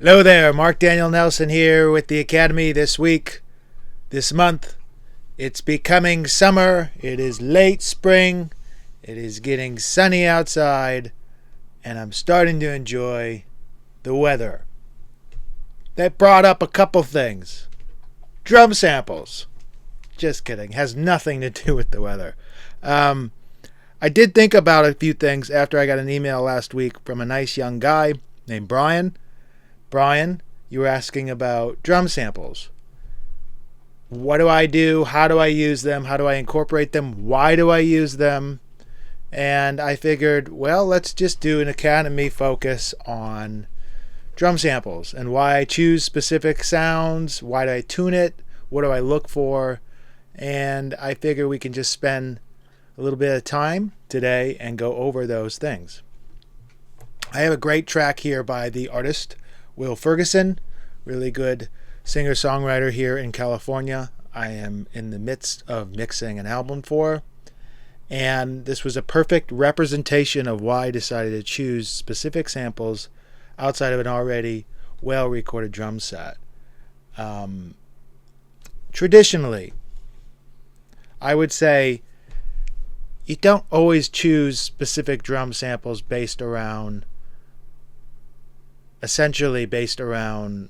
Hello there, Mark Daniel Nelson here with the Academy this week, this month. It's becoming summer, it is late spring, it is getting sunny outside, and I'm starting to enjoy the weather. That brought up a couple things. Drum samples. Just kidding, has nothing to do with the weather. I did think about a few things after I got an email last week from a nice young guy named Brian. Brian, you were asking about drum samples. What do I do? How do I use them? How do I incorporate them? Why do I use them? And I figured, well, let's just do an Academy focus on drum samples and why I choose specific sounds, why do I tune it, what do I look for, and I figure we can just spend a little bit of time today and go over those things. I have a great track here by the artist Will Ferguson, really good singer-songwriter here in California. I am in the midst of mixing an album for, and this was a perfect representation of why I decided to choose specific samples outside of an already well-recorded drum set. Traditionally, I would say you don't always choose specific drum samples essentially based around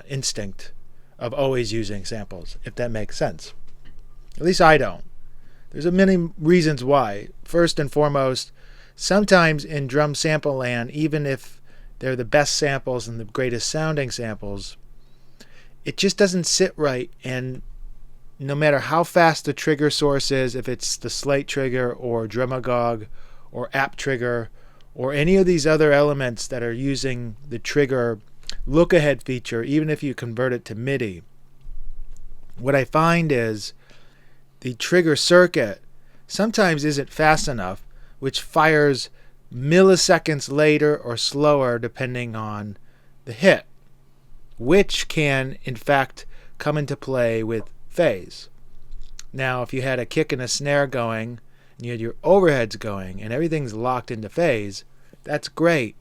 instinct of always using samples, if that makes sense. At least I don't. There's many reasons why. First and foremost, sometimes in drum sample land, even if they're the best samples and the greatest sounding samples, it just doesn't sit right, and no matter how fast the trigger source is, if it's the slate trigger or Drumagog or app trigger or any of these other elements that are using the trigger look-ahead feature, even if you convert it to MIDI, what I find is the trigger circuit sometimes isn't fast enough, which fires milliseconds later or slower depending on the hit, which can, in fact, come into play with phase. Now, if you had a kick and a snare going, and you had your overheads going, and everything's locked into phase, that's great.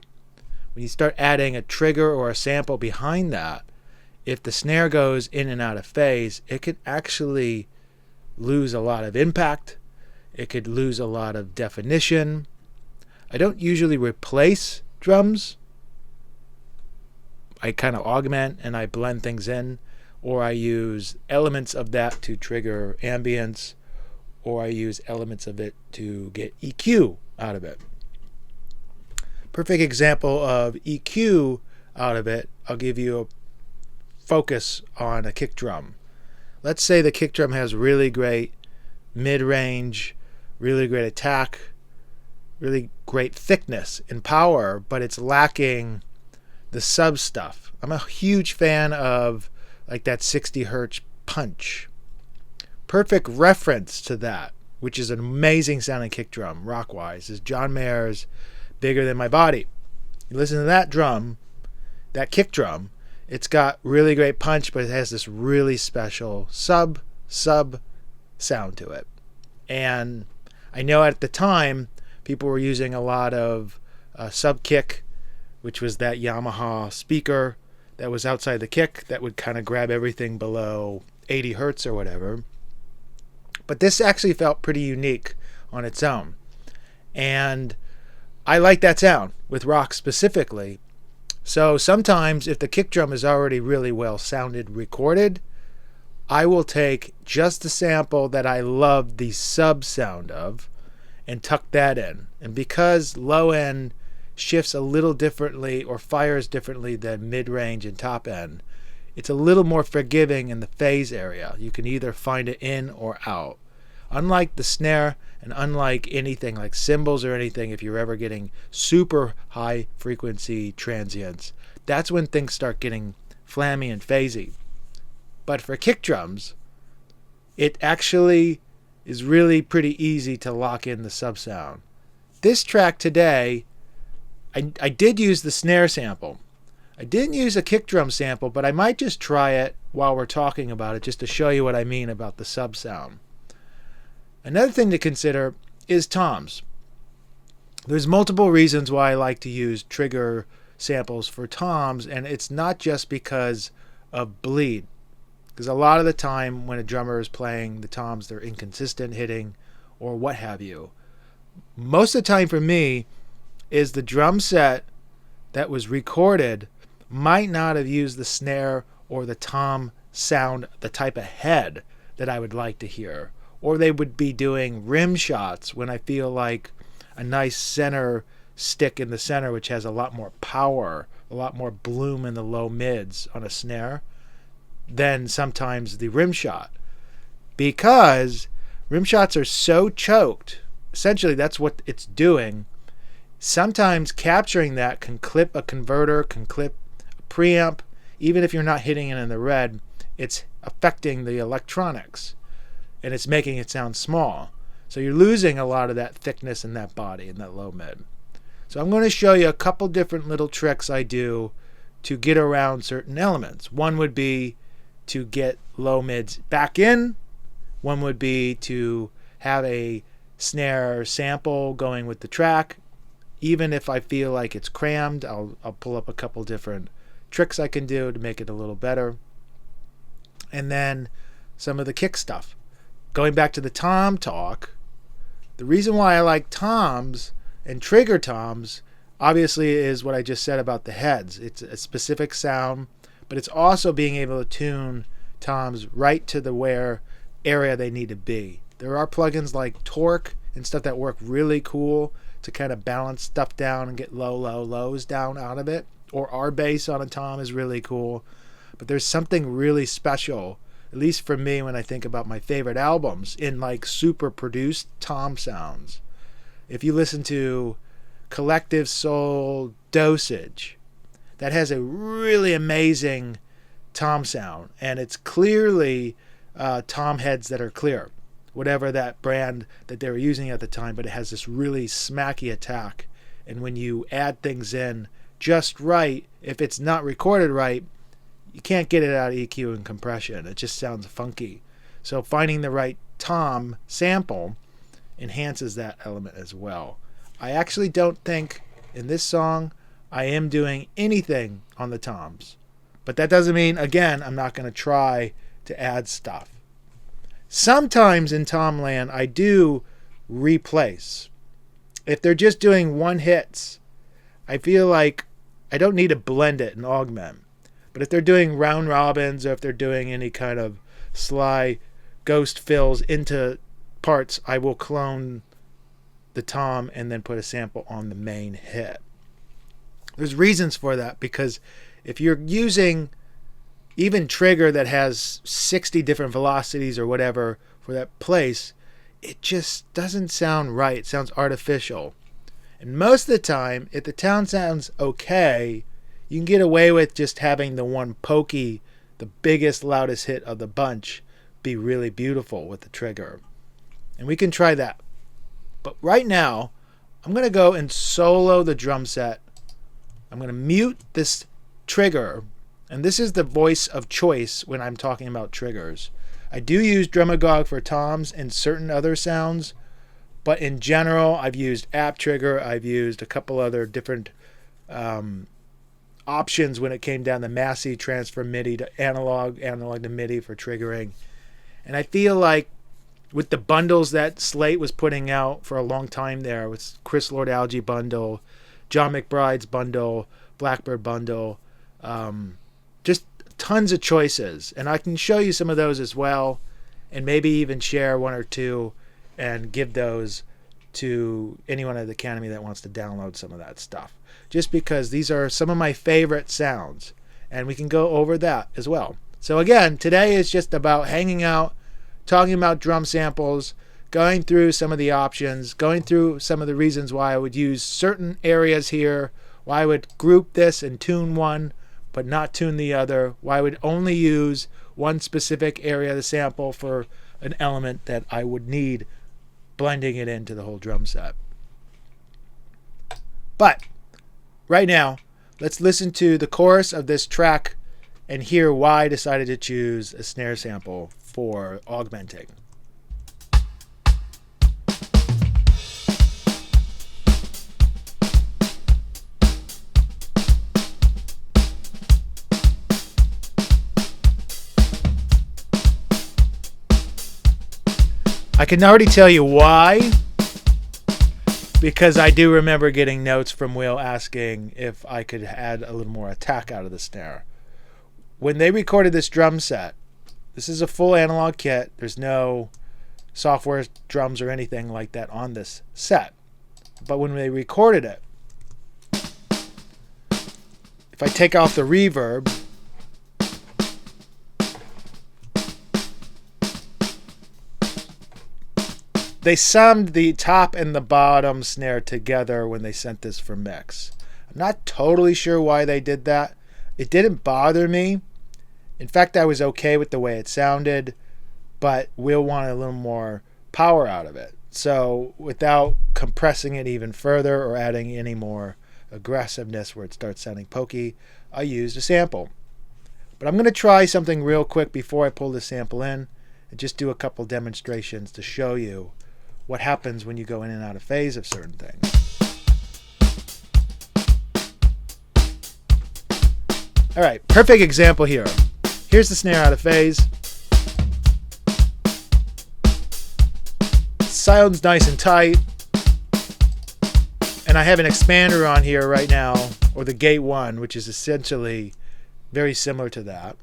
When you start adding a trigger or a sample behind that, if the snare goes in and out of phase, it could actually lose a lot of impact. It could lose a lot of definition. I don't usually replace drums. I kind of augment and I blend things in, or I use elements of that to trigger ambience, or I use elements of it to get EQ out of it. Perfect example of EQ out of it, I'll give you a focus on a kick drum. Let's say the kick drum has really great mid-range, really great attack, really great thickness and power, but it's lacking the sub stuff. I'm a huge fan of like that 60 hertz punch. Perfect reference to that, which is an amazing sounding kick drum, rock-wise, is John Mayer's Bigger Than My Body. You listen to that drum, that kick drum, it's got really great punch, but it has this really special sub sound to it. And I know at the time, people were using a lot of sub kick, which was that Yamaha speaker that was outside the kick that would kind of grab everything below 80 hertz or whatever. But this actually felt pretty unique on its own. And I like that sound with rock specifically. So sometimes if the kick drum is already really well sounded recorded, I will take just the sample that I love the sub sound of and tuck that in. And because low end shifts a little differently or fires differently than mid-range and top end, it's a little more forgiving in the phase area. You can either find it in or out. Unlike the snare and unlike anything like cymbals or anything, if you're ever getting super high frequency transients, that's when things start getting flammy and phasey. But for kick drums, it actually is really pretty easy to lock in the sub sound. This track today, I did use the snare sample. I didn't use a kick drum sample, but I might just try it while we're talking about it just to show you what I mean about the sub sound. Another thing to consider is toms. There's multiple reasons why I like to use trigger samples for toms, and it's not just because of bleed. Because a lot of the time when a drummer is playing the toms, they're inconsistent hitting or what have you. Most of the time for me is the drum set that was recorded might not have used the snare or the tom sound, the type of head that I would like to hear. Or they would be doing rim shots when I feel like a nice center stick in the center, which has a lot more power, a lot more bloom in the low mids on a snare than sometimes the rim shot. Because rim shots are so choked, essentially that's what it's doing. Sometimes capturing that can clip a converter, can clip a preamp. Even if you're not hitting it in the red, it's affecting the electronics and it's making it sound small. So you're losing a lot of that thickness in that body, in that low mid. So I'm going to show you a couple different little tricks I do to get around certain elements. One would be to get low mids back in. One would be to have a snare sample going with the track. Even if I feel like it's crammed, I'll pull up a couple different tricks I can do to make it a little better. And then some of the kick stuff. Going back to the tom talk, the reason why I like toms and trigger toms obviously is what I just said about the heads. It's a specific sound, but it's also being able to tune toms right to the where area they need to be. There are plugins like Torque and stuff that work really cool to kind of balance stuff down and get lows down out of it. Or R-bass on a tom is really cool. But there's something really special, at least for me, when I think about my favorite albums, in like super produced tom sounds. If you listen to Collective Soul Dosage, that has a really amazing tom sound, and it's clearly tom heads that are clear, whatever that brand that they were using at the time, but it has this really smacky attack. And when you add things in just right, if it's not recorded right, you can't get it out of EQ and compression. It just sounds funky. So finding the right tom sample enhances that element as well. I actually don't think in this song I am doing anything on the toms. But that doesn't mean, again, I'm not going to try to add stuff. Sometimes in Tomland, I do replace. If they're just doing one hits, I feel like I don't need to blend it and augment. But if they're doing round robins or if they're doing any kind of sly ghost fills into parts, I will clone the tom and then put a sample on the main hit. There's reasons for that, because if you're using even trigger that has 60 different velocities or whatever for that place, it just doesn't sound right. It sounds artificial. And most of the time, if the sound sounds okay, you can get away with just having the one pokey, the biggest, loudest hit of the bunch, be really beautiful with the trigger. And we can try that. But right now, I'm going to go and solo the drum set. I'm going to mute this trigger. And this is the voice of choice when I'm talking about triggers. I do use Drumagog for toms and certain other sounds, but in general, I've used App Trigger. I've used a couple other different options when it came down to Massey, transfer MIDI to analog to MIDI for triggering. And I feel like with the bundles that Slate was putting out for a long time there, with Chris Lord Alge bundle, John McBride's bundle, Blackbird bundle, just tons of choices. And I can show you some of those as well, and maybe even share one or two and give those to anyone at the Academy that wants to download some of that stuff. Just because these are some of my favorite sounds, and we can go over that as well. So again, today is just about hanging out, talking about drum samples, going through some of the options, going through some of the reasons why I would use certain areas here, why I would group this and tune one but not tune the other, why I would only use one specific area of the sample for an element that I would need blending it into the whole drum set. But right now, let's listen to the chorus of this track and hear why I decided to choose a snare sample for augmenting. I can already tell you why, because I do remember getting notes from Will asking if I could add a little more attack out of the snare. When they recorded this drum set, this is a full analog kit. There's no software drums or anything like that on this set. But when they recorded it, if I take off the reverb, they summed the top and the bottom snare together when they sent this for mix. I'm not totally sure why they did that. It didn't bother me. In fact, I was okay with the way it sounded, but Will wanted a little more power out of it. So without compressing it even further or adding any more aggressiveness where it starts sounding pokey, I used a sample. But I'm going to try something real quick before I pull the sample in and just do a couple demonstrations to show you what happens when you go in and out of phase of certain things. All right, perfect example here. Here's the snare out of phase. Sounds nice and tight. And I have an expander on here right now, or the gate 1, which is essentially very similar to that.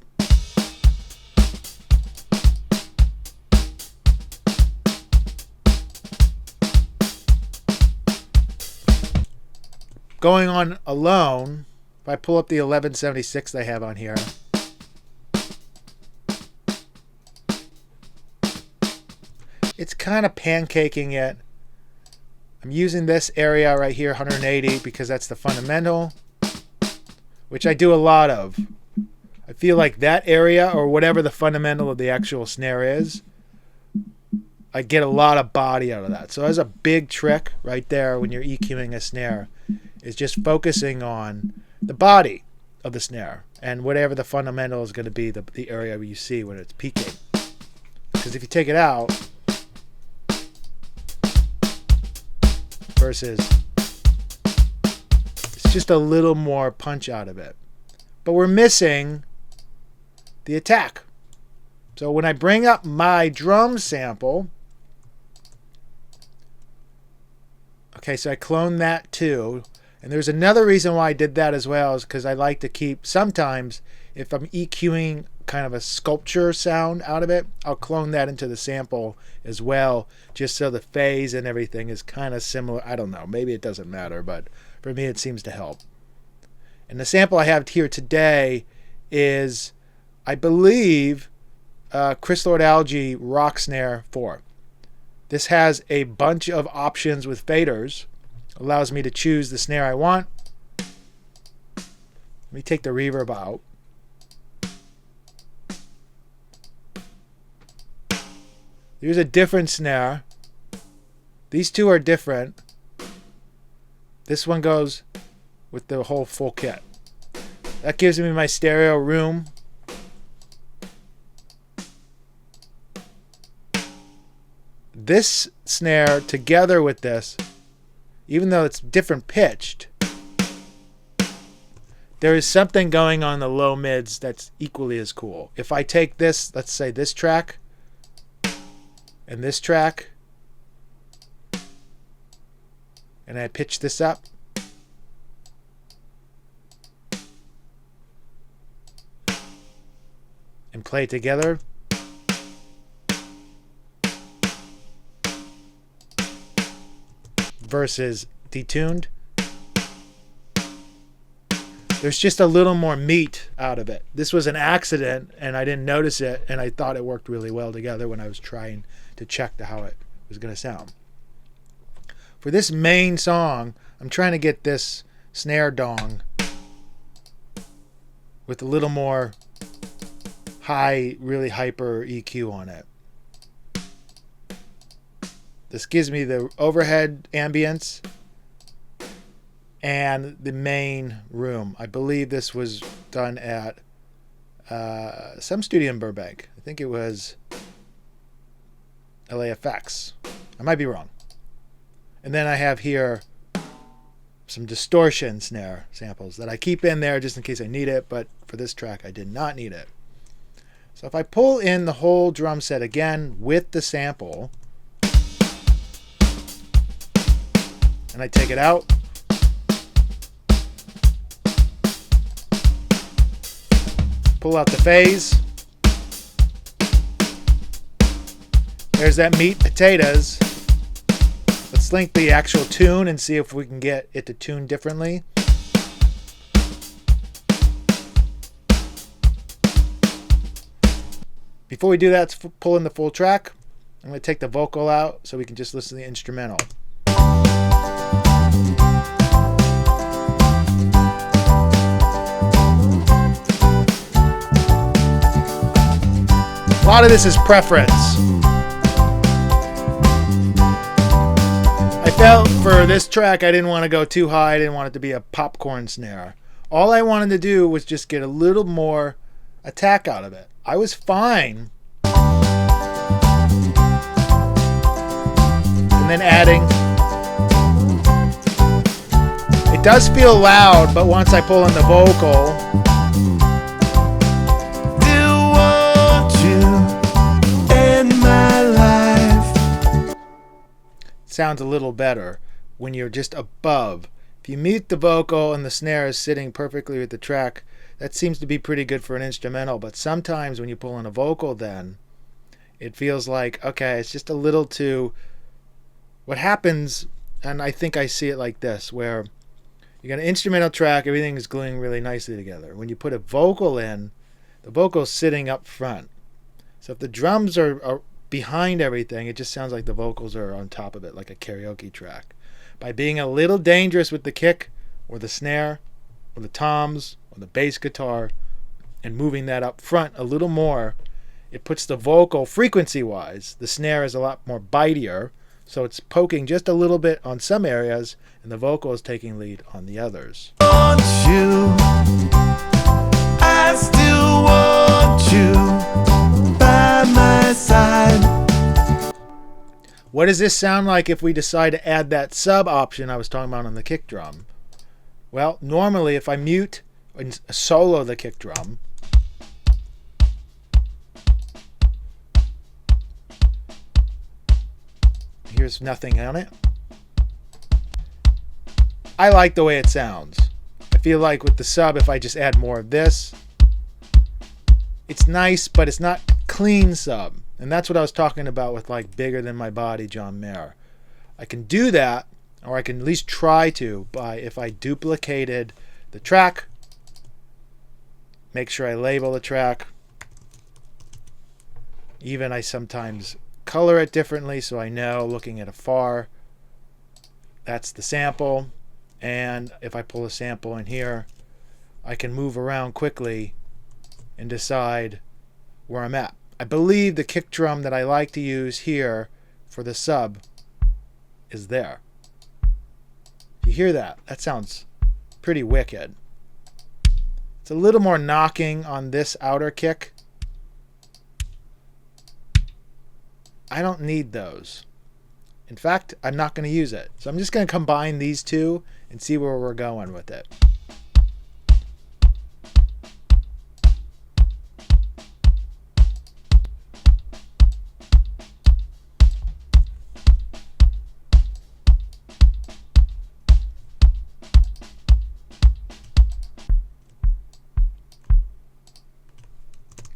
Going on alone, if I pull up the 1176 I have on here, it's kind of pancaking it. I'm using this area right here, 180, because that's the fundamental, which I do a lot of. I feel like that area, or whatever the fundamental of the actual snare is, I get a lot of body out of that. So that's a big trick right there when you're EQing a snare, is just focusing on the body of the snare and whatever the fundamental is going to be, the area where you see when it's peaking. Because if you take it out versus, it's just a little more punch out of it. But we're missing the attack. So when I bring up my drum sample, okay, so I cloned that too. And there's another reason why I did that as well, is because I like to keep, sometimes if I'm EQing kind of a sculpture sound out of it, I'll clone that into the sample as well, just so the phase and everything is kind of similar. I don't know, maybe it doesn't matter, but for me it seems to help. And the sample I have here today is, I believe, Chris Lord Alge Rock Snare 4. This has a bunch of options with faders. Allows me to choose the snare I want. Let me take the reverb out. Here's a different snare. These two are different. This one goes with the whole full kit. That gives me my stereo room. This snare together with this, even though it's different pitched, there is something going on the low mids that's equally as cool. If I take this, let's say this track, and this track, and I pitch this up, and play it together, versus detuned, there's just a little more meat out of it. This was an accident and I didn't notice it, and I thought it worked really well together when I was trying to check how it was going to sound. For this main song, I'm trying to get this snare dong with a little more high, really hyper EQ on it. This gives me the overhead ambience and the main room. I believe this was done at some studio in Burbank. I think it was LAFX. I might be wrong. And then I have here some distortion snare samples that I keep in there just in case I need it, but for this track I did not need it. So if I pull in the whole drum set again with the sample, and I take it out. Pull out the phase. There's that meat potatoes. Let's link the actual tune and see if we can get it to tune differently. Before we do that, let's pull in the full track. I'm going to take the vocal out so we can just listen to the instrumental. A lot of this is preference. I felt for this track I didn't want to go too high. I didn't want it to be a popcorn snare. All I wanted to do was just get a little more attack out of it. I was fine. And then adding. It does feel loud, but once I pull in the vocal, sounds a little better when you're just above. If you mute the vocal and the snare is sitting perfectly with the track, that seems to be pretty good for an instrumental. But sometimes when you pull in a vocal, then it feels like, okay, it's just a little too. What happens, and I think I see it like this, where you got an instrumental track, everything is gluing really nicely together. When you put a vocal in, the vocal's sitting up front. So if the drums are behind everything, it just sounds like the vocals are on top of it, like a karaoke track. By being a little dangerous with the kick or the snare or the toms or the bass guitar and moving that up front a little more, it puts the vocal frequency wise, the snare is a lot more bitier, so it's poking just a little bit on some areas and the vocal is taking lead on the others. Want you, I still want you by my side. What does this sound like if we decide to add that sub option I was talking about on the kick drum? Well, normally if I mute and solo the kick drum, here's nothing on it. I like the way it sounds. I feel like with the sub, if I just add more of this, it's nice, but it's not clean sub. And that's what I was talking about with like Bigger Than My Body, John Mayer. I can do that, or I can at least try to, by if I duplicated the track, make sure I label the track. Even I sometimes color it differently so I know looking at afar that's the sample. And if I pull a sample in here, I can move around quickly and decide where I'm at. I believe the kick drum that I like to use here for the sub is there. If you hear that, that sounds pretty wicked. It's a little more knocking on this outer kick. I don't need those. In fact, I'm not going to use it. So I'm just going to combine these two and see where we're going with it.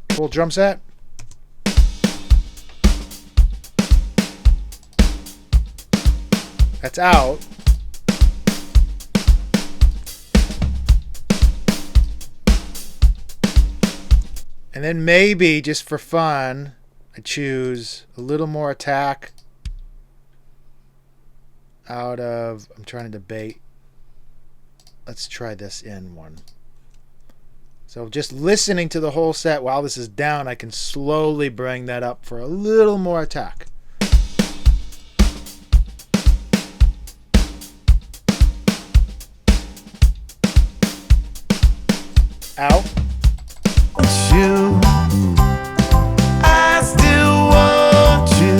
Full drum set. That's out. And then maybe just for fun, I choose a little more attack out of, I'm trying to debate. Let's try this in one. So just listening to the whole set while this is down, I can slowly bring that up for a little more attack. Out. You, I still want you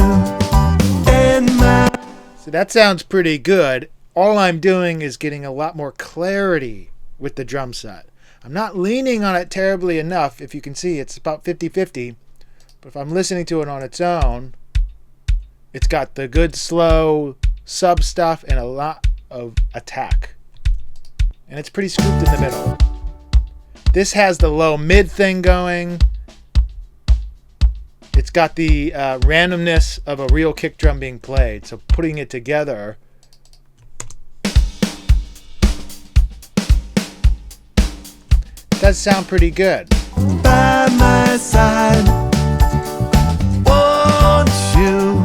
in my. So that sounds pretty good. All I'm doing is getting a lot more clarity with the drum set. I'm not leaning on it terribly enough. If you can see, it's about 50-50. But if I'm listening to it on its own, it's got the good slow sub stuff and a lot of attack. And it's pretty scooped in the middle. This has the low mid thing going. It's got the randomness of a real kick drum being played. So putting it together, does sound pretty good. By my side, won't you?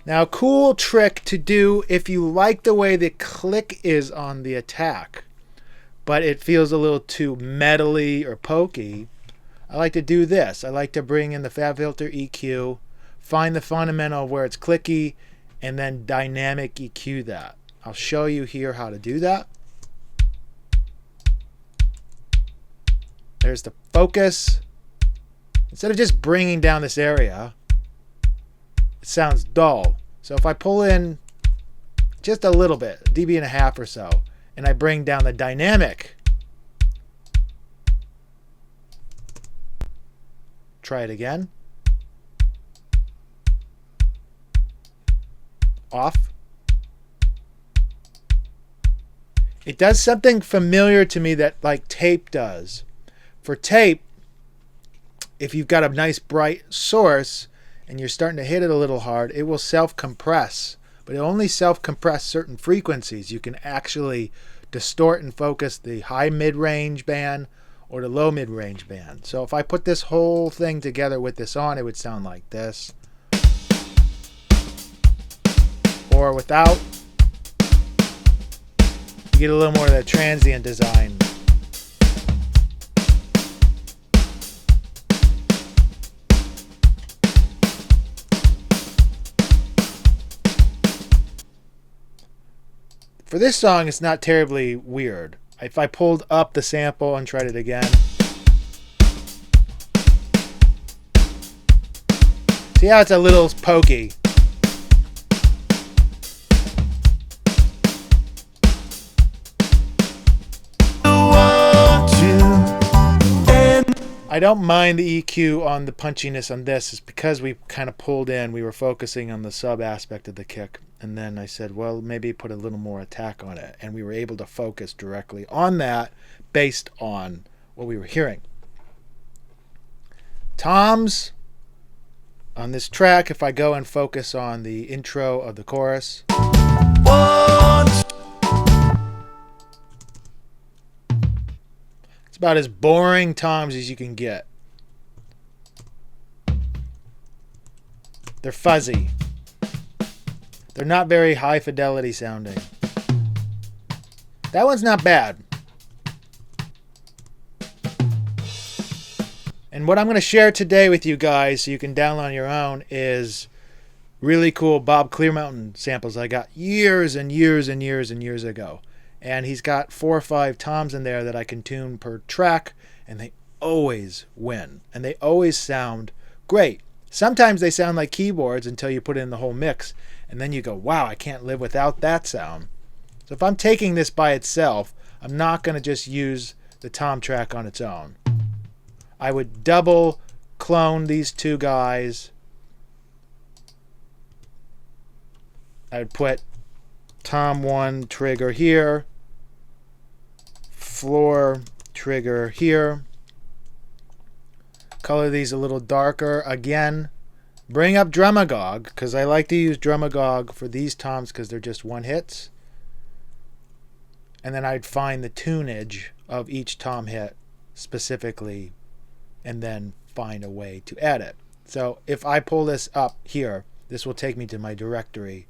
Now, cool trick to do if you like the way the click is on the attack, but it feels a little too metally or pokey. I like to do this. I like to bring in the Fab Filter EQ, find the fundamental where it's clicky, and then dynamic EQ that. I'll show you here how to do that. There's the focus. Instead of just bringing down this area, it sounds dull. So if I pull in just a little bit, 1.5 dB or so, and I bring down the dynamic, try it again. Off. It does something familiar to me that like tape does. For tape, if you've got a nice bright source and you're starting to hit it a little hard, it will self-compress. But it only self-compress certain frequencies. You can actually distort and focus the high mid-range band or the low mid-range band. So if I put this whole thing together with this on, it would sound like this. Or without, you get a little more of that transient design. For this song, it's not terribly weird. If I pulled up the sample and tried it again. See how it's a little pokey? I don't mind the EQ on the punchiness on this. It's because we kind of pulled in. We were focusing on the sub aspect of the kick. And then I said, well, maybe put a little more attack on it. And we were able to focus directly on that based on what we were hearing. Toms on this track, if I go and focus on the intro of the chorus. It's about as boring toms as you can get. They're fuzzy. They're not very high fidelity sounding. That one's not bad. And what I'm going to share today with you guys so you can download on your own is really cool Bob Clearmountain samples I got years and years and years and years ago. And he's got 4 or 5 toms in there that I can tune per track, and they always win. And they always sound great. Sometimes they sound like keyboards until you put in the whole mix. And then you go, wow, I can't live without that sound. So if I'm taking this by itself, I'm not going to just use the tom track on its own. I would double clone these two guys. I would put tom 1 trigger here, floor trigger here. Color these a little darker again. Bring up Drumagog, because I like to use Drumagog for these toms because they're just one hits. And then I'd find the tunage of each tom hit specifically and then find a way to add it. So if I pull this up here, this will take me to my directory.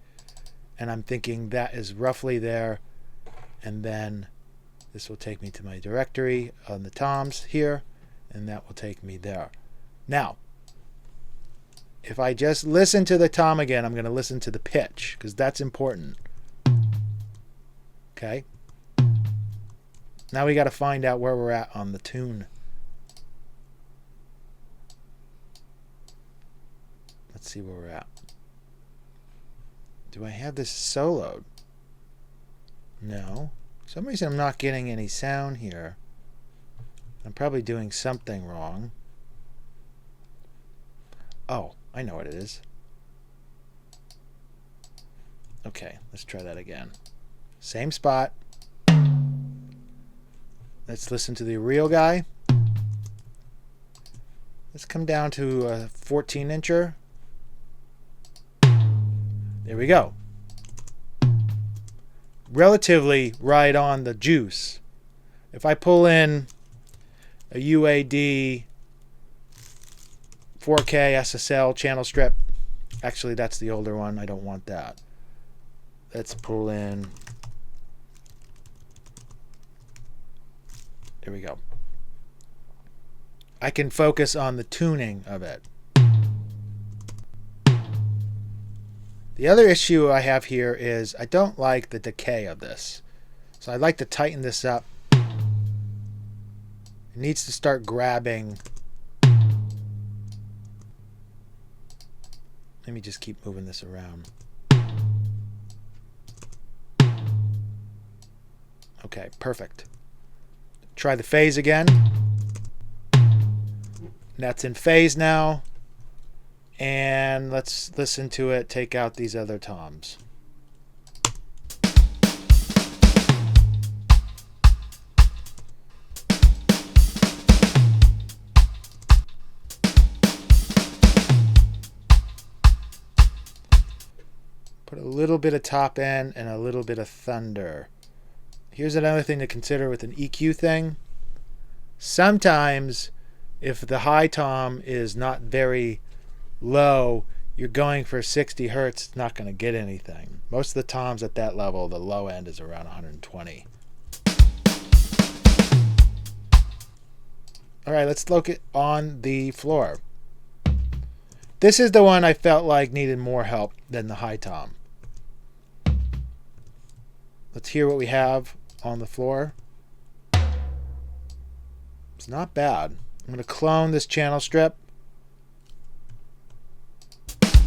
And I'm thinking that is roughly there. And then this will take me to my directory on the toms here. And that will take me there. Now, if I just listen to the tom again, I'm going to listen to the pitch because that's important. Okay. Now we got to find out where we're at on the tune. Let's see where we're at. Do I have this soloed? No. For some reason I'm not getting any sound here. I'm probably doing something wrong. Oh, I know what it is. Okay, let's try that again. Same spot. Let's listen to the real guy. Let's come down to a 14-incher. There we go. Relatively right on the juice. If I pull in a UAD 4K SSL channel strip, actually that's the older one, I don't want that. Let's pull in, there we go. I can focus on the tuning of it. The other issue I have here is I don't like the decay of this. So I'd like to tighten this up. It needs to start grabbing. Let me just keep moving this around. Okay, perfect. Try the phase again. That's in phase now. And let's listen to it take out these other toms. Put a little bit of top end and a little bit of thunder. Here's another thing to consider with an EQ thing. Sometimes if the high tom is not very low, you're going for 60 hertz, it's not going to get anything. Most of the toms at that level, the low end is around 120. All right, let's look at on the floor. This is the one I felt like needed more help than the high tom. Let's hear what we have on the floor. It's not bad. I'm going to clone this channel strip.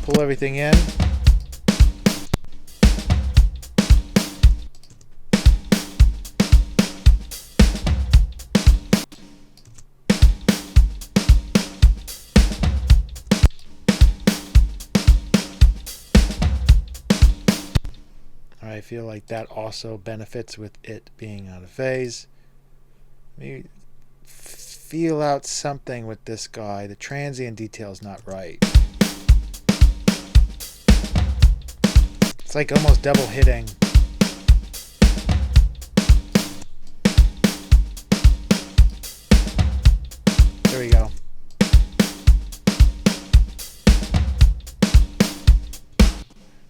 Pull everything in. I feel like that also benefits with it being out of phase. Maybe feel out something with this guy. The transient detail is not right. It's like almost double hitting. There we go.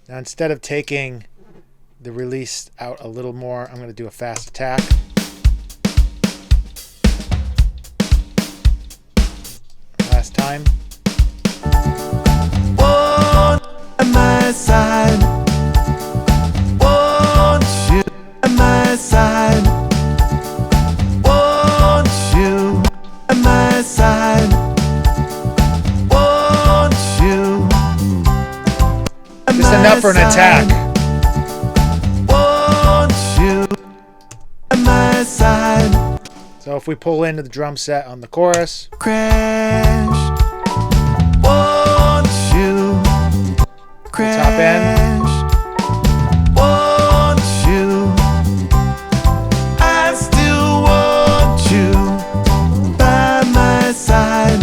Now instead of taking the release out a little more, I'm going to do a fast attack. Last time. Won't at my side. Won't you at my side. Won't you at my side. Won't you at Just my enough for an side. attack. My side. So if we pull into the drum set on the chorus, Crash. Want you. Crash. top end. Want you. I still want you by my side.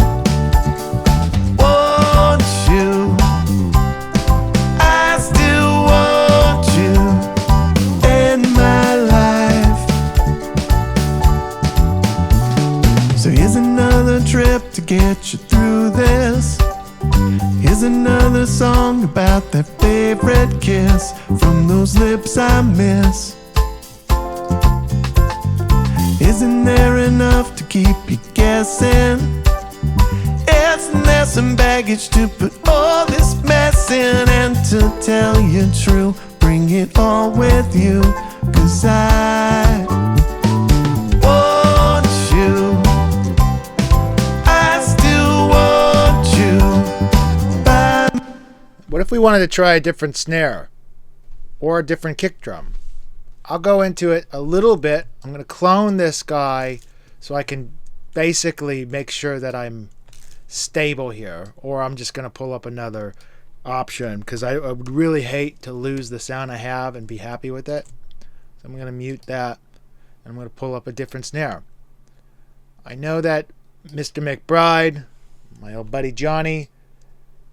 Want you. I still want you in my life. So here's another trip to get you through this. Here's another song about that favorite kiss from those lips I miss. Isn't there enough to keep you guessing? Isn't there some baggage to put all this mess in? And to tell you true, bring it all with you. 'Cause I want you. I still want you by. what if we wanted to try a different snare or a different kick drum? I'll go into it a little bit. I'm going to clone this guy so I can basically make sure that I'm stable here, or I'm just going to pull up another option because I would really hate to lose the sound I have and be happy with it. So I'm going to mute that and I'm going to pull up a different snare. I know that Mr. McBride, my old buddy Johnny,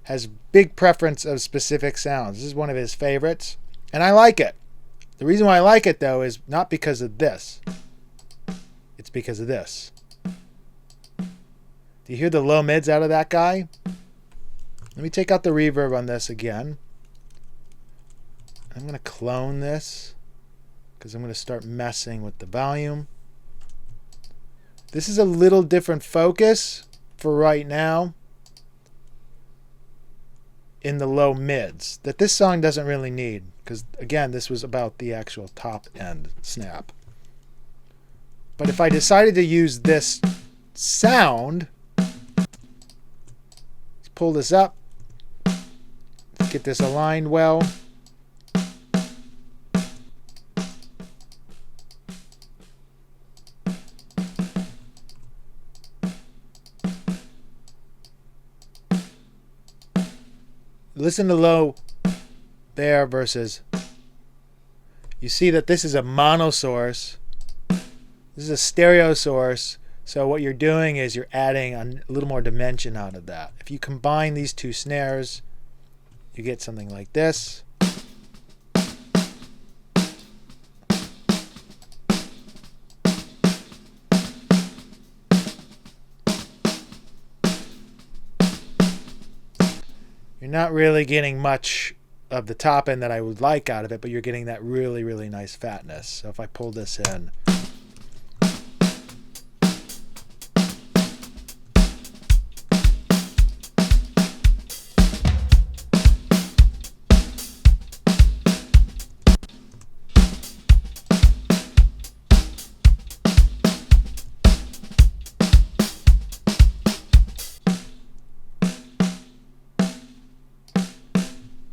has big preference of specific sounds. This is one of his favorites, and I like it. The reason why I like it, though, is not because of this. It's because of this. Do you hear the low mids out of that guy? Let me take out the reverb on this again. I'm going to clone this because I'm going to start messing with the volume. This is a little different focus for right now in the low mids that this song doesn't really need because, again, this was about the actual top end snap. But if I decided to use this sound, let's pull this up, get this aligned well. Listen to low there versus, you see that this is a mono source. This is a stereo source. So what you're doing is you're adding a little more dimension out of that. If you combine these two snares, you get something like this. You're not really getting much of the top end that I would like out of it, but you're getting that really, really nice fatness. So if I pull this in,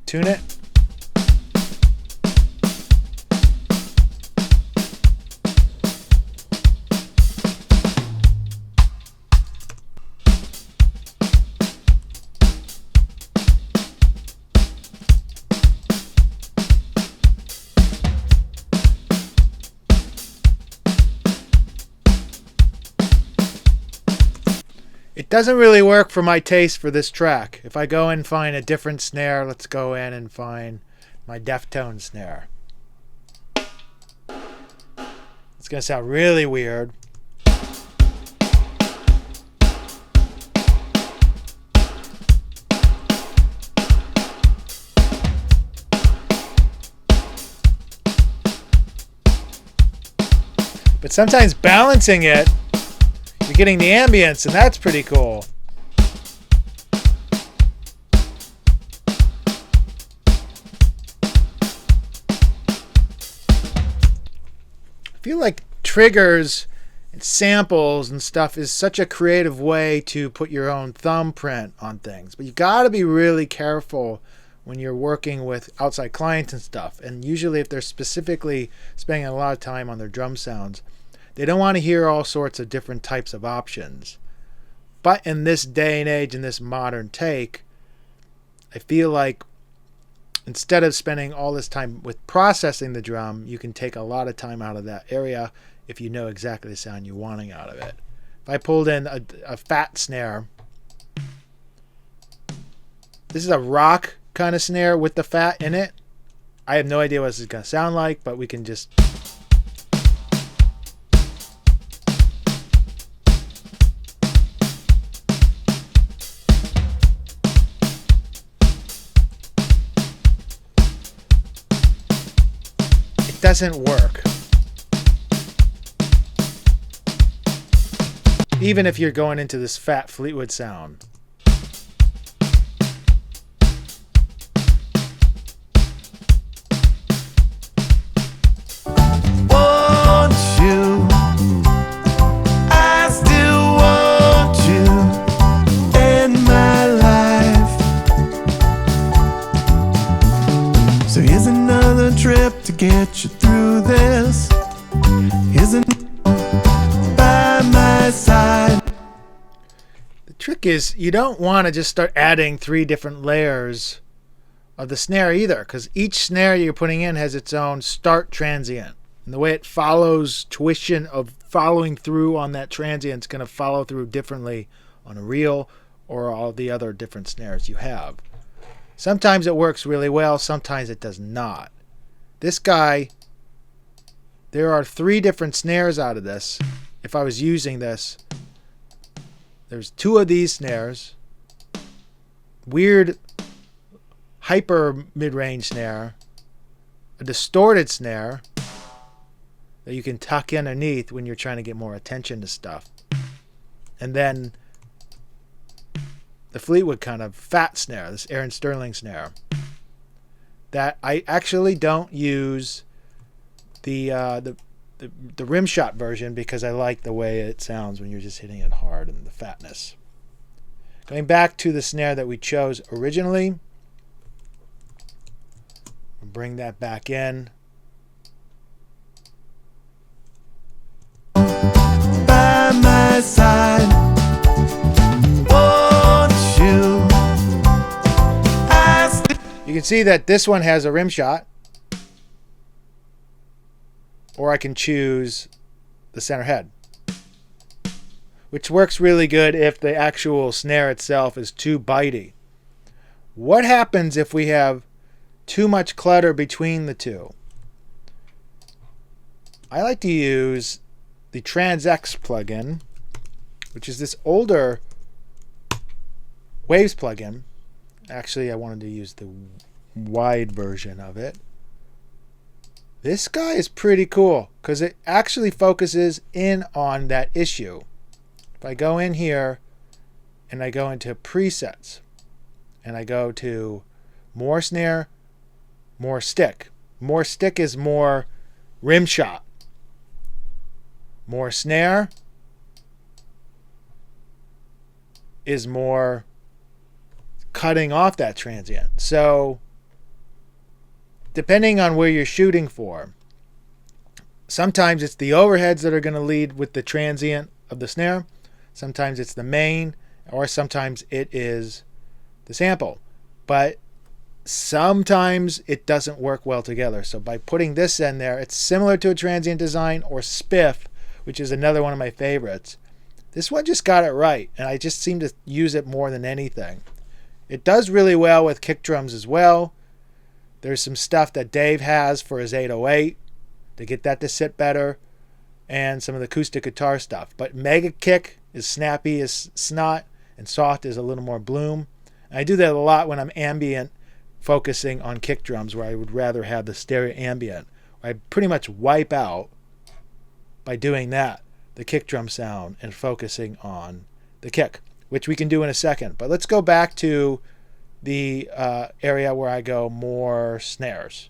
tune it. It doesn't really work for my taste for this track. If I go and find a different snare, let's go in and find my Deftone snare. It's going to sound really weird. But sometimes balancing it, you're getting the ambience, and that's pretty cool. I feel like triggers and samples and stuff is such a creative way to put your own thumbprint on things. But you got to be really careful when you're working with outside clients and stuff. And usually if they're specifically spending a lot of time on their drum sounds, they don't want to hear all sorts of different types of options. But in this day and age, in this modern take, I feel like instead of spending all this time with processing the drum, you can take a lot of time out of that area if you know exactly the sound you're wanting out of it. If I pulled in a fat snare, this is a rock kind of snare with the fat in it. I have no idea what this is going to sound like, but we can just... doesn't work. Even if you're going into this fat Fleetwood sound. Want you, I still want you in my life. So here's another trip to get you through this. Isn't by my side. The trick is you don't want to just start adding 3 different layers of the snare either, because each snare you're putting in has its own start transient. And the way it follows tuition of following through on that transient is going to follow through differently on a reel or all the other different snares you have. Sometimes it works really well, sometimes it does not. This guy, there are 3 different snares out of this. If I was using this, there's 2 of these snares, weird hyper mid-range snare, a distorted snare that you can tuck in underneath when you're trying to get more attention to stuff, and then the Fleetwood kind of fat snare, this Aaron Sterling snare, that I actually don't use the rim shot version because I like the way it sounds when you're just hitting it hard and the fatness. Going back to the snare that we chose originally, bring that back in. By my side, won't you? You can see that this one has a rim shot, or I can choose the center head, which works really good if the actual snare itself is too bitey. What happens if we have too much clutter between the two? I like to use the TransX plugin, which is this older Waves plugin. Actually, I wanted to use the wide version of it. This guy is pretty cool because it actually focuses in on that issue. If I go in here and I go into presets and I go to more snare, more stick. More stick is more rim shot. More snare is more cutting off that transient. So depending on where you're shooting for, sometimes it's the overheads that are going to lead with the transient of the snare. Sometimes it's the main, or sometimes it is the sample. But sometimes it doesn't work well together. So by putting this in there, it's similar to a transient design or spiff, which is another one of my favorites. This one just got it right, and I just seem to use it more than anything. It does really well with kick drums as well. There's some stuff that Dave has for his 808 to get that to sit better, and some of the acoustic guitar stuff. But Mega Kick is snappy as snot, and Soft is a little more bloom. And I do that a lot when I'm ambient focusing on kick drums, where I would rather have the stereo ambient. I pretty much wipe out, by doing that, the kick drum sound and focusing on the kick, which we can do in a second. But let's go back to the area where I go more snares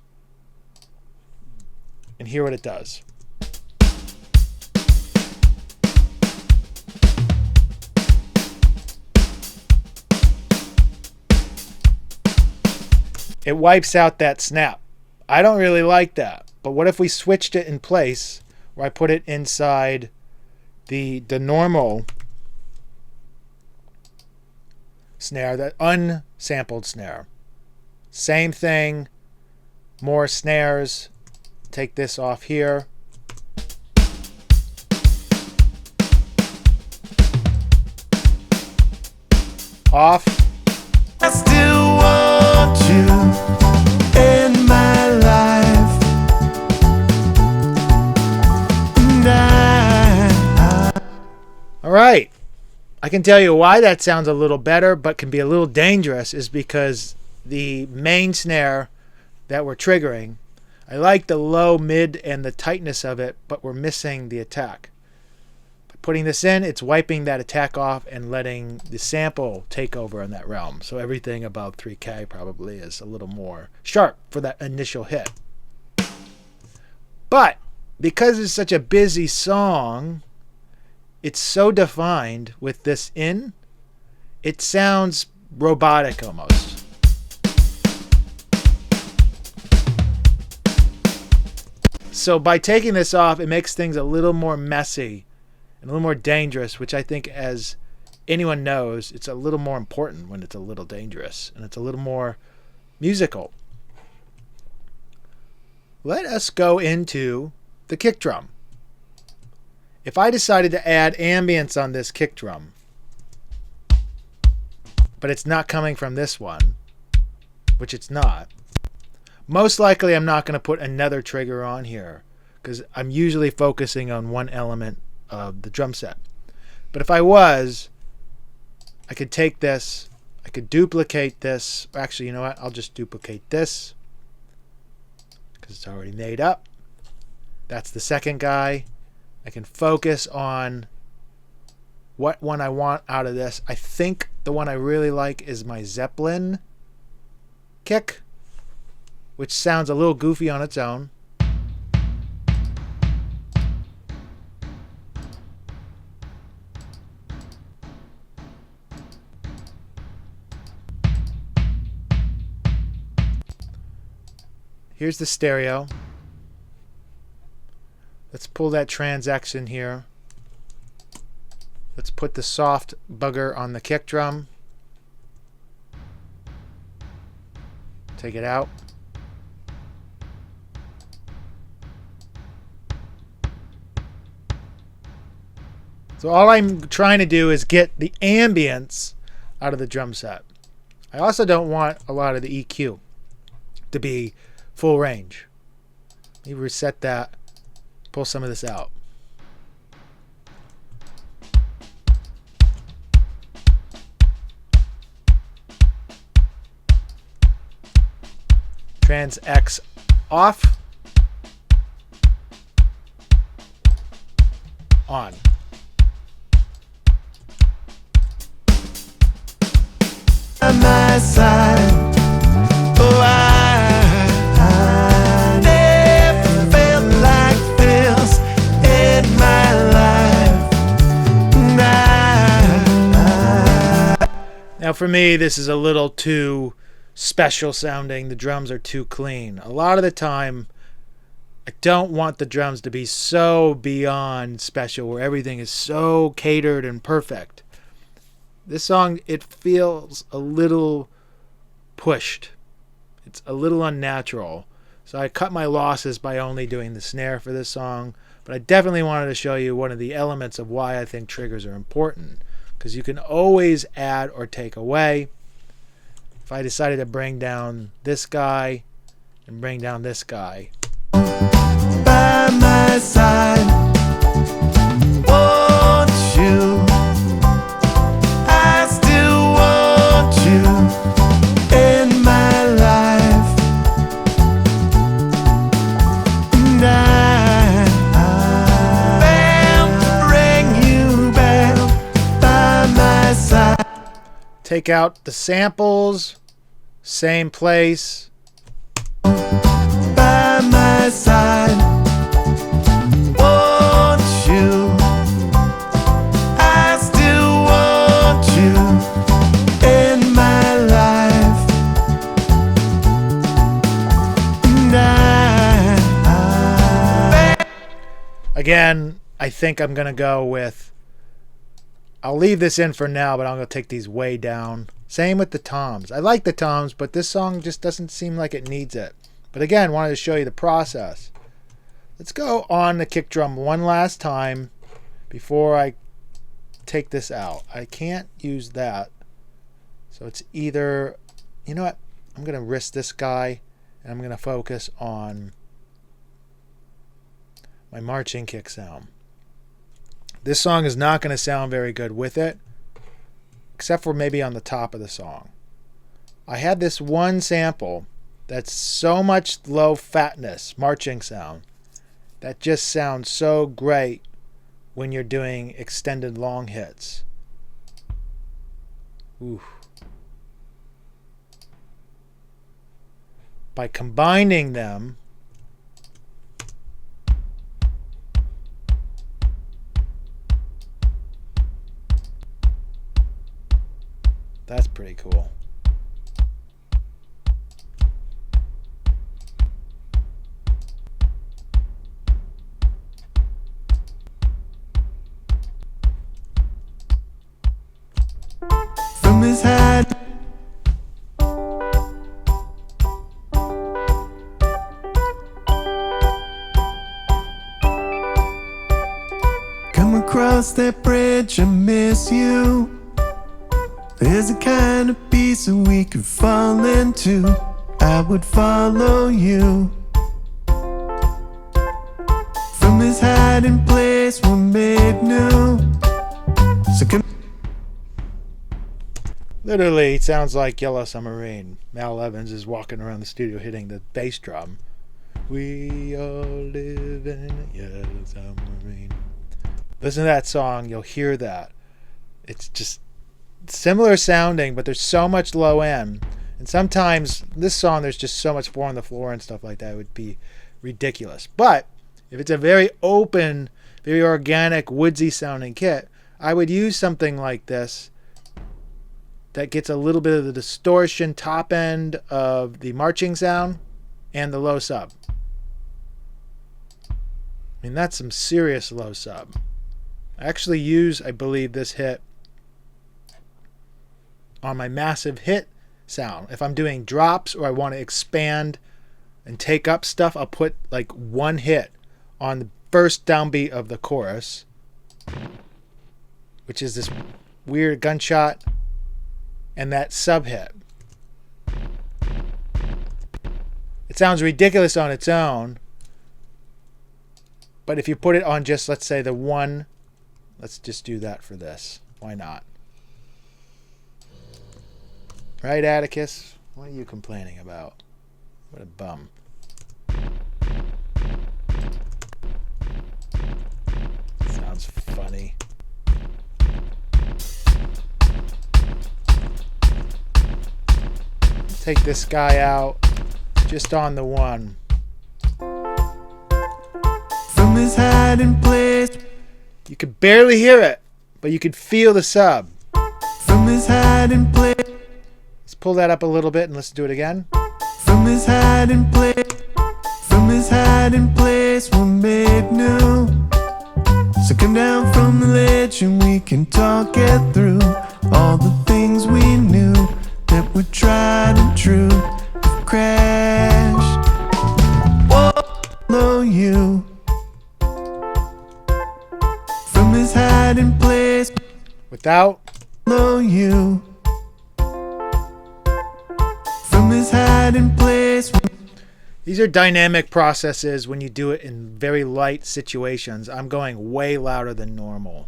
and hear what it does. It wipes out that snap. I don't really like that. But what if we switched it in place, where I put it inside the normal snare, that unsampled snare? Same thing, more snares. Take this off here. Off. I still want you in my life. And all right. I can tell you why that sounds a little better, but can be a little dangerous, is because the main snare that we're triggering, I like the low, mid, and the tightness of it, but we're missing the attack. By putting this in, it's wiping that attack off and letting the sample take over in that realm. So everything above 3K probably is a little more sharp for that initial hit. But because it's such a busy song, it's so defined with this in, it sounds robotic almost. So by taking this off, it makes things a little more messy and a little more dangerous, which I think, as anyone knows, it's a little more important when it's a little dangerous. And it's a little more musical. Let us go into the kick drum. If I decided to add ambience on this kick drum, but it's not coming from this one, which it's not, most likely I'm not going to put another trigger on here because I'm usually focusing on one element of the drum set. But if I was, I could take this, I could duplicate this. Actually, you know what? I'll just duplicate this because it's already made up. That's the second guy. I can focus on what one I want out of this. I think the one I really like is my Zeppelin kick, which sounds a little goofy on its own. Here's the stereo. Let's pull that transaction here. Let's put the soft bugger on the kick drum. Take it out. So all I'm trying to do is get the ambience out of the drum set. I also don't want a lot of the EQ to be full range. Let me reset that. Pull some of this out. Trans X off. On. On my side, oh, I never felt like this in my life. Now for me, this is a little too special sounding. The drums are too clean. A lot of the time, I don't want the drums to be so beyond special where everything is so catered and perfect. This song, it feels a little pushed. It's a little unnatural. So I cut my losses by only doing the snare for this song. But I definitely wanted to show you one of the elements of why I think triggers are important. Because you can always add or take away. If I decided to bring down this guy and bring down this guy. By my side, won't you? I still want you in my life, and I am to bring you back by my side. Take out the samples, same place. By my side, won't you? I still want you in my life, and Again, I think I'm going to go with, I'll leave this in for now, but I'm going to take these way down. Same with the toms. I like the toms, but this song just doesn't seem like it needs it. But again, wanted to show you the process. Let's go on the kick drum one last time before I take this out. I can't use that. So it's either, you know what? I'm going to risk this guy and I'm going to focus on my marching kick sound. This song is not going to sound very good with it, except for maybe on the top of the song. I had this one sample that's so much low fatness, marching sound, that just sounds so great when you're doing extended long hits. Ooh. By combining them, that's pretty cool. from his head, cross that bridge, I miss you. There's a kind of peace that we could fall into. I would follow you. From this hiding place we're made new. So Literally, it sounds like Yellow Submarine. Mal Evans is walking around the studio hitting the bass drum. We all live in a yellow submarine. Listen to that song, you'll hear that. It's just similar sounding, but there's so much low end. And sometimes this song, there's just so much 4 on the floor and stuff like that. It would be ridiculous. But if it's a very open, very organic, woodsy sounding kit, I would use something like this that gets a little bit of the distortion top end of the marching sound and the low sub. I mean, that's some serious low sub. I actually use, I believe, this hit on my massive hit sound. If I'm doing drops or I want to expand and take up stuff, I'll put like one hit on the first downbeat of the chorus, which is this weird gunshot, and that sub hit. It sounds ridiculous on its own, but if you put it on just, let's say, the one, let's just do that for this. Why not? Right, Atticus? What are you complaining about? What a bum. Sounds funny. Take this guy out just on the one. from his hiding place, You could barely hear it, but you could feel the sub. from his hiding place, Let's pull that up a little bit and let's do it again. from his hiding place, from his hiding place we're made new. So come down from the ledge and we can talk it through. All the things we knew that were tried and true have crashed. Follow you from his hiding place. Without, Follow you from his hiding place. these are dynamic processes when you do it in very light situations. I'm going way louder than normal.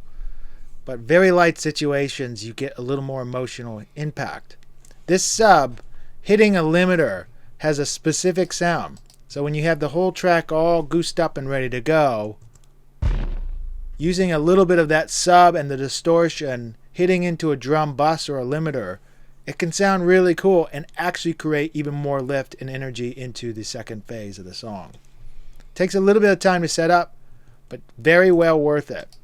But very light situations, you get a little more emotional impact. This sub hitting a limiter has a specific sound. So when you have the whole track all goosed up and ready to go, using a little bit of that sub and the distortion hitting into a drum bus or a limiter, it can sound really cool and actually create even more lift and energy into the second phase of the song. Takes a little bit of time to set up, but very well worth it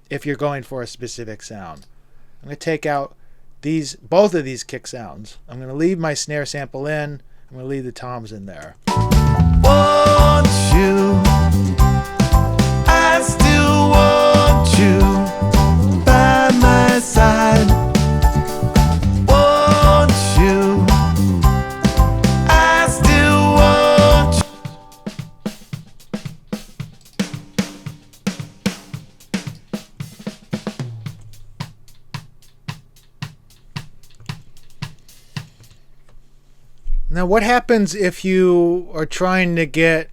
if you're going for a specific sound. I'm going to take out both of these kick sounds. I'm going to leave my snare sample in. I'm going to leave the toms in there. Want you, I still want you by my side. Want you, I still want you. Now, what happens if you are trying to get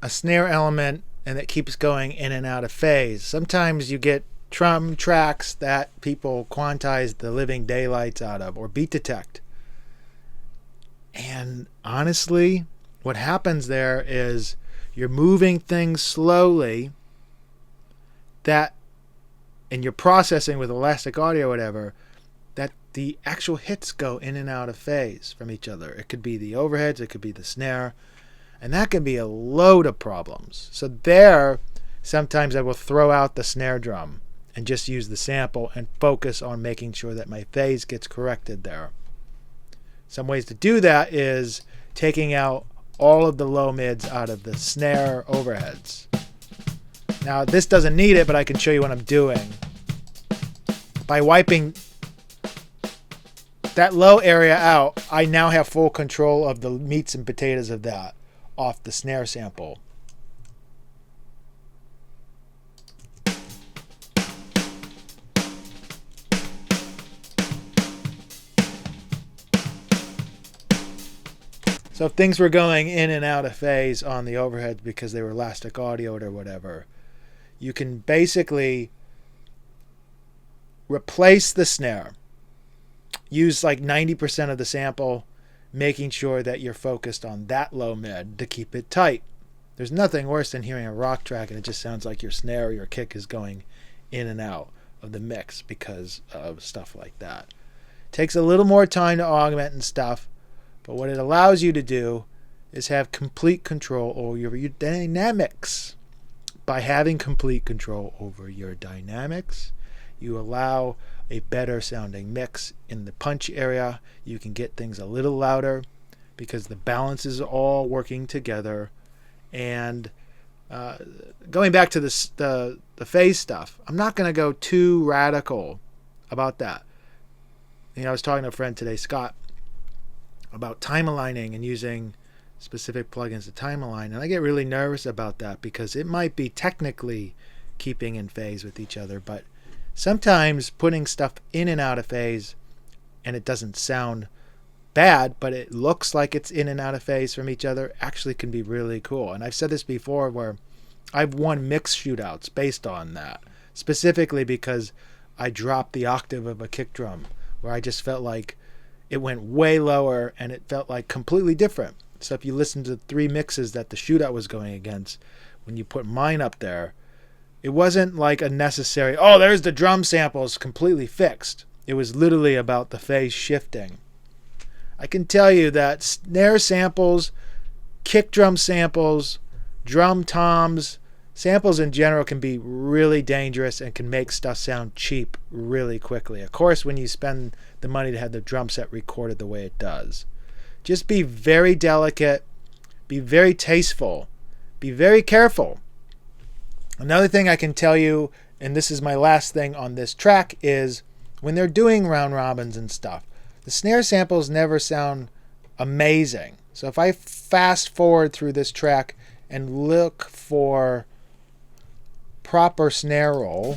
a snare element and it keeps going in and out of phase? Sometimes you get drum tracks that people quantize the living daylights out of or beat detect. And honestly, what happens there is you're moving things slowly that, and you're processing with elastic audio or whatever, that the actual hits go in and out of phase from each other. It could be the overheads, it could be the snare, and that can be a load of problems. So there, sometimes I will throw out the snare drum and just use the sample and focus on making sure that my phase gets corrected there. Some ways to do that is taking out all of the low mids out of the snare overheads. Now this doesn't need it, but I can show you what I'm doing. By wiping that low area out, I now have full control of the meats and potatoes of that off the snare sample. So if things were going in and out of phase on the overheads because they were elastic audioed or whatever, you can basically replace the snare. Use like 90% of the sample, making sure that you're focused on that low mid to keep it tight. There's nothing worse than hearing a rock track and it just sounds like your snare or your kick is going in and out of the mix because of stuff like that. Takes a little more time to augment and stuff, but what it allows you to do is have complete control over your dynamics. By having complete control over your dynamics, you allow a better sounding mix in the punch area. You can get things a little louder because the balances are all working together. And going back to the phase stuff, I'm not going to go too radical about that. You know, I was talking to a friend today, Scott, about time aligning and using specific plugins to time align, and I get really nervous about that because it might be technically keeping in phase with each other, but sometimes putting stuff in and out of phase and it doesn't sound bad, but it looks like it's in and out of phase from each other actually can be really cool. And I've said this before where I've won mix shootouts based on that, specifically because I dropped the octave of a kick drum where I just felt like it went way lower and it felt like completely different. So if you listen to the 3 mixes that the shootout was going against, when you put mine up there, it wasn't like a necessary, oh, there's the drum samples completely fixed. It was literally about the phase shifting. I can tell you that snare samples, kick drum samples, drum toms, samples in general can be really dangerous and can make stuff sound cheap really quickly. Of course, when you spend the money to have the drum set recorded the way it does. Just be very delicate, be very tasteful, be very careful. Another thing I can tell you, and this is my last thing on this track, is when they're doing round robins and stuff, the snare samples never sound amazing. So if I fast forward through this track and look for proper snare roll,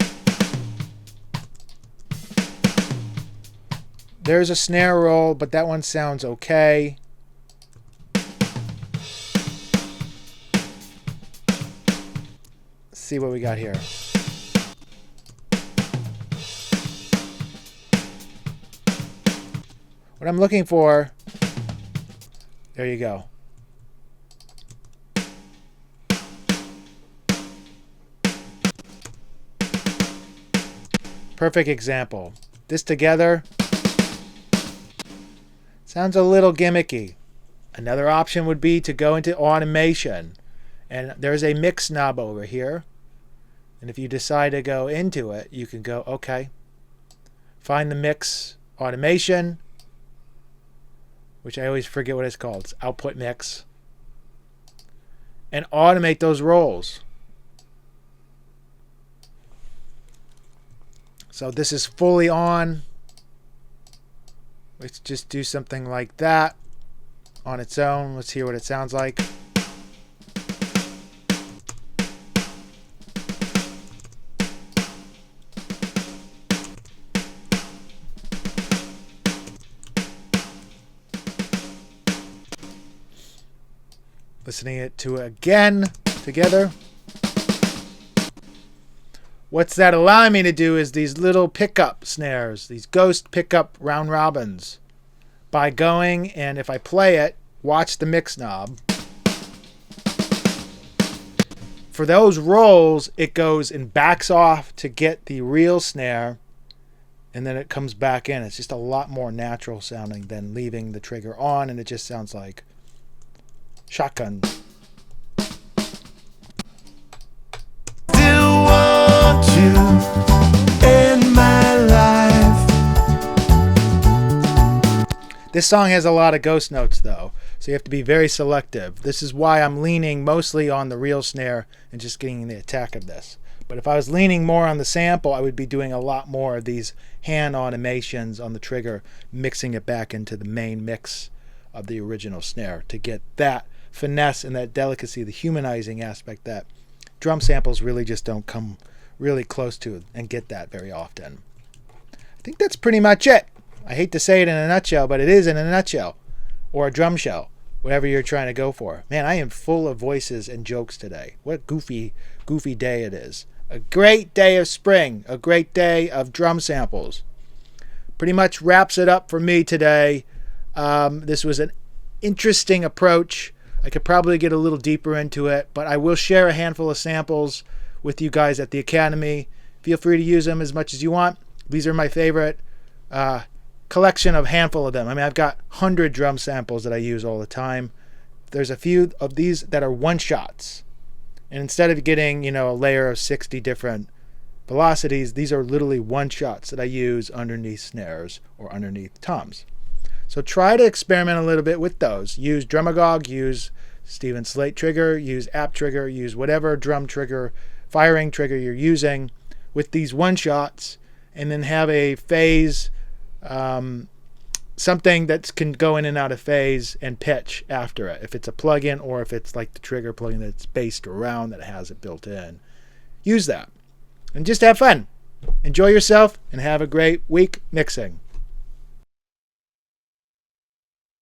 there's a snare roll, but that one sounds okay. Let's see what we got here. What I'm looking for, there you go. Perfect example. This together sounds a little gimmicky. Another option would be to go into automation. And there's a mix knob over here. And if you decide to go into it, you can go, okay, find the mix automation, which I always forget what it's called. It's output mix. And automate those rolls. So this is fully on. Let's just do something like that on its own. Let's hear what it sounds like. Listening to it again together. What's that allowing me to do is these little pickup snares, these ghost pickup round robins. By going, and if I play it, watch the mix knob. For those rolls, it goes and backs off to get the real snare, and then it comes back in. It's just a lot more natural sounding than leaving the trigger on, and it just sounds like shotgun. Still want you in my life. This song has a lot of ghost notes though, so you have to be very selective. This is why I'm leaning mostly on the real snare and just getting the attack of this. But if I was leaning more on the sample, I would be doing a lot more of these hand automations on the trigger, mixing it back into the main mix of the original snare to get that finesse and that delicacy, the humanizing aspect that drum samples really just don't come really close to and get that very often. I think that's pretty much it. I hate to say it in a nutshell, but it is in a nutshell, or a drum shell. whatever you're trying to go for. Man, I am full of voices and jokes today. What a goofy day it is. A great day of spring, a great day of drum samples. Pretty much wraps it up for me today. This was an interesting approach. I could probably get a little deeper into it, but I will share a handful of samples with you guys at the Academy. Feel free to use them as much as you want. These are my favorite collection of handful of them. I mean, I've got 100 drum samples that I use all the time. There's a few of these that are one-shots. And instead of getting, a layer of 60 different velocities, these are literally one-shots that I use underneath snares or underneath toms. So try to experiment a little bit with those. Use Drumagog, use Stephen Slate trigger, use App trigger, use whatever drum trigger, firing trigger you're using with these one-shots, and then have a phase, something that can go in and out of phase and pitch after it. If it's a plugin or if it's like the trigger plugin that's based around that has it built in. Use that. And just have fun. Enjoy yourself and have a great week mixing.